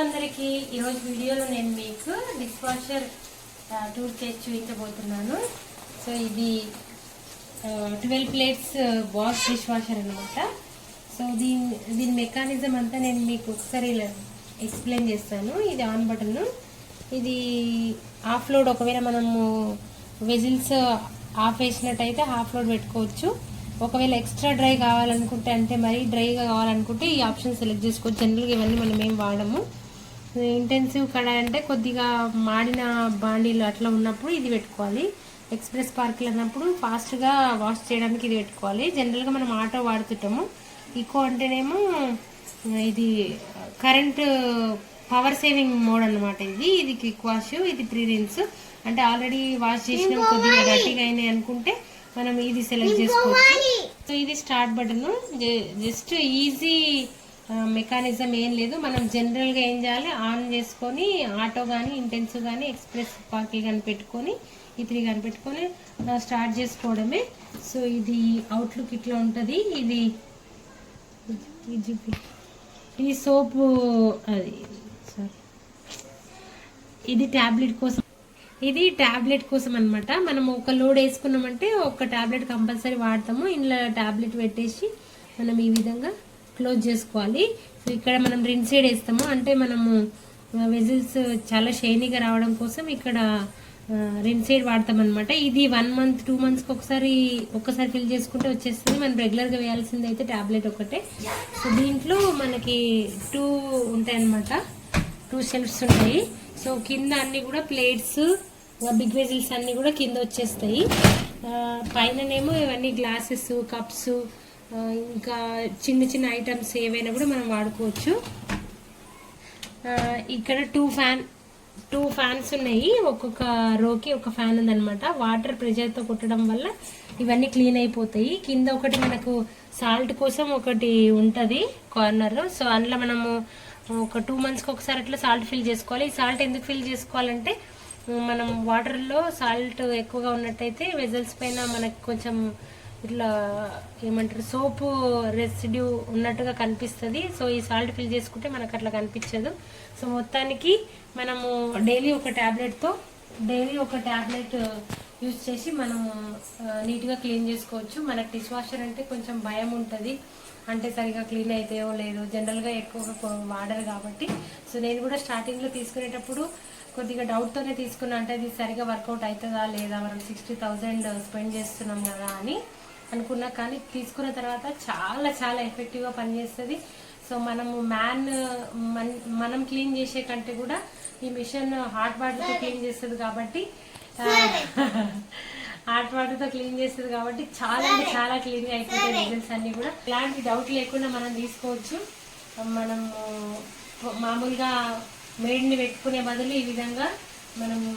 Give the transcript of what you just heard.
అందరికీ ఈరోజు వీడియోలో నేను మీకు డిష్ వాషర్ టూల్ చేసి చూపించబోతున్నాను. సో ఇది 12 ప్లేట్స్ బాస్ డిష్ వాషర్ అనమాట. సో దీని మెకానిజం అంతా నేను మీకు ఒకసారి ఎక్స్ప్లెయిన్ చేస్తాను. ఇది ఆన్ బటన్, ఇది హాఫ్ లోడ్. ఒకవేళ మనము వెజిల్స్ ఆఫ్ వేసినట్టయితే హాఫ్ లోడ్ పెట్టుకోవచ్చు. ఒకవేళ ఎక్స్ట్రా డ్రై కావాలనుకుంటే, అంటే మరీ డ్రైగా కావాలనుకుంటే ఈ ఆప్షన్ సెలెక్ట్ చేసుకోవచ్చు. జనరల్గా ఇవన్నీ మనం ఏం వాడము. ఇంటెన్సివ్ కడాయి అంటే కొద్దిగా మాడిన బాండీలు అట్లా ఉన్నప్పుడు ఇది పెట్టుకోవాలి. ఎక్స్ప్రెస్ పార్కిల్ అన్నప్పుడు ఫాస్ట్గా వాష్ చేయడానికి ఇది పెట్టుకోవాలి. జనరల్గా మనం ఆటో వాడుతుంటాము. ఈకో అంటేనేమో ఇది కరెంట్ పవర్ సేవింగ్ మోడ్ అనమాట. ఇది క్విక్ వాష్, ఇది ప్రీ రిన్స్. అంటే ఆల్రెడీ వాష్ చేసిన కొద్దిగా గట్టిగా అయినాయి అనుకుంటే మనం ఇది సెలెక్ట్ చేసుకోవచ్చు. సో ఇది start button. Just easy mechanism ఏం లేదు. మనం జనరల్గా ఏం చేయాలి, ఆన్ చేసుకొని ఆటో కానీ ఇంటెన్సివ్ కానీ ఎక్స్ప్రెస్ పార్కిల్ కానీ పెట్టుకొని ఈ 3 కానీ పెట్టుకొని స్టార్ట్ చేసుకోవడమే. సో ఇది అవుట్లుక్ ఇట్లా ఉంటుంది. ఇది సోపు, అది ఇది ట్యాబ్లెట్ కోసం. ఇది ట్యాబ్లెట్ కోసం అనమాట. మనం ఒక లోడ్ వేసుకున్నామంటే ఒక ట్యాబ్లెట్ కంపల్సరీ వాడతాము. ఇందులో ట్యాబ్లెట్ పెట్టేసి మనం ఈ విధంగా క్లోజ్ చేసుకోవాలి. సో ఇక్కడ మనం రిన్సైడ్ వేస్తాము, అంటే మనము వెజిల్స్ చాలా షైనీగా రావడం కోసం ఇక్కడ రిన్సైడ్ వాడతాం అనమాట. ఇది 1 మంత్ 2 మంత్స్కి ఒక్కసారి ఫిల్ చేసుకుంటే వచ్చేస్తుంది. మనం రెగ్యులర్గా వేయాల్సింది అయితే ట్యాబ్లెట్ ఒకటే. సో దీంట్లో మనకి 2 ఉంటాయి అనమాట, 2 షెల్ఫ్స్ ఉంటాయి. సో కింద అన్ని కూడా ప్లేట్స్, బిగ్ వెజిల్స్ అన్ని కూడా కింద వచ్చేస్తాయి. పైననేమో ఇవన్నీ గ్లాసెస్, కప్స్, ఇంకా చిన్న చిన్న ఐటమ్స్ ఏవైనా కూడా మనం వాడుకోవచ్చు. ఇక్కడ 2 ఫ్యాన్స్ ఉన్నాయి. ఒక్కొక్క రోకి ఒక ఫ్యాన్ ఉందన్నమాట. వాటర్ ప్రెషర్తో కొట్టడం వల్ల ఇవన్నీ క్లీన్ అయిపోతాయి. కింద ఒకటి మనకు సాల్ట్ కోసం ఒకటి ఉంటుంది కార్నర్. సో అందులో మనము ఒక 2 మంత్స్కి ఒకసారి అట్లా సాల్ట్ ఫిల్ చేసుకోవాలి. ఈ సాల్ట్ ఎందుకు ఫిల్ చేసుకోవాలంటే, మనం వాటర్లో సాల్ట్ ఎక్కువగా ఉన్నట్టయితే వెజల్స్ పైన మనకు కొంచెం ఇట్లా ఏమంటారు, సోపు రెసిడ్యూ ఉన్నట్టుగా కనిపిస్తుంది. సో ఈ సాల్ట్ ఫిల్ చేసుకుంటే మనకు అట్లా కనిపించదు. సో మొత్తానికి మనము డైలీ ఒక ట్యాబ్లెట్ యూజ్ చేసి మనము నీట్గా క్లీన్ చేసుకోవచ్చు. మనకు డిష్ వాషర్ అంటే కొంచెం భయం ఉంటుంది, అంటే సరిగా క్లీన్ అయితేయో లేదు, జనరల్గా ఎక్కువగా వాడరు కాబట్టి. సో నేను కూడా స్టార్టింగ్లో తీసుకునేటప్పుడు కొద్దిగా డౌట్తోనే తీసుకున్నా, అంటే అది సరిగా వర్కౌట్ అవుతుందా లేదా, మనం 60,000 స్పెండ్ చేస్తున్నాం కదా అని అనుకున్నా. కానీ తీసుకున్న తర్వాత చాలా చాలా ఎఫెక్టివ్గా పనిచేస్తుంది. సో మనము మనం క్లీన్ చేసే కంటే కూడా ఈ మిషన్ హాట్ వాటర్తో క్లీన్ చేస్తుంది కాబట్టి చాలా అంటే చాలా క్లీన్గా అయిపోతాయి వెజల్స్ అన్ని కూడా. ఎలాంటి డౌట్ లేకుండా మనం తీసుకోవచ్చు. మనము మామూలుగా వేడిని పెట్టుకునే బదులు ఈ విధంగా మనము